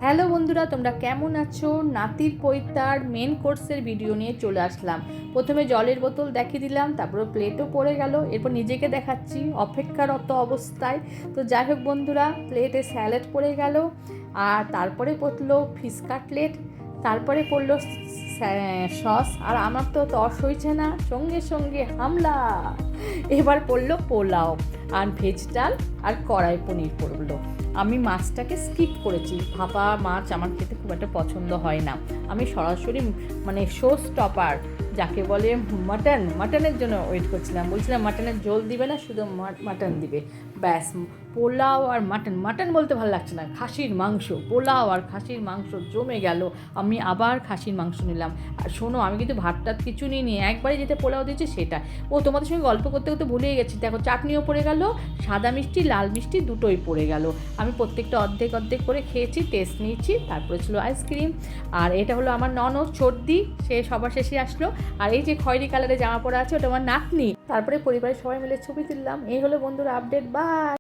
Hello বন্ধুরা, তোমরা কেমন আছো? নাতির পৈতার মেন কোর্সের ভিডিও নিয়ে চলে আসলাম। প্রথমে জলের বোতল দেখিয়ে দিলাম, তারপরে প্লেটও পড়ে গেল, এরপর নিজেকে দেখাচ্ছি অপেক্ষারত অবস্থায়। তো যাই হোক বন্ধুরা, প্লেটে স্যালাড পড়ে গেল, আর তারপরে পড়লো ফিশ কাটলেট, তারপরে পড়লো সস, আর আমার তো তর্স হয়েছে না, সঙ্গে সঙ্গে হামলা। এবার পড়লো পোলাও আর ভেজ ডাল আর কড়াই পনির পড়লো। আমি মাছটাকে স্কিপ করেছি, ভাপা মাছ আমার খেতে খুব একটা পছন্দ হয় না। আমি সরাসরি শো স্টপার যাকে বলে মাটনের জন্য ওয়েট করছিলাম। বলছিলাম মাটনের ঝোল দিবে না, শুধু মাটন দিবে, ব্যাস। পোলাও আর মাটন বলতে ভালো লাগছে না, খাসির মাংস, পোলাও আর খাসির মাংস জমে গেল। আমি আবার খাসির মাংস নিলাম। আর শোনো, আমি কিন্তু ভাতটাত কিছু নিয়ে একবারে যেটা পোলাও দিয়েছি সেটা। তোমাদের সঙ্গে গল্প করতে করতে ভুলেই গেছি, দেখো চাটনিও পড়ে গেল, সাদা মিষ্টি লাল মিষ্টি দুটোই পড়ে গেল। আমি প্রত্যেকটা অর্ধেক অর্ধেক করে খেয়েছি, টেস্ট নিয়েছি, তারপরে ছিল আইসক্রিম। আর এটা হলো আমার ননদ সর্দি, সে সবার শেষে আসলো। আর এই যে খয়েরি কালারে জামা পরা আছে, ওটা আমার নাতনি। তারপরে পরিবারের সবাই মিলে ছবি তুললাম। এই হলো বন্ধুরা আপডেট। বাই।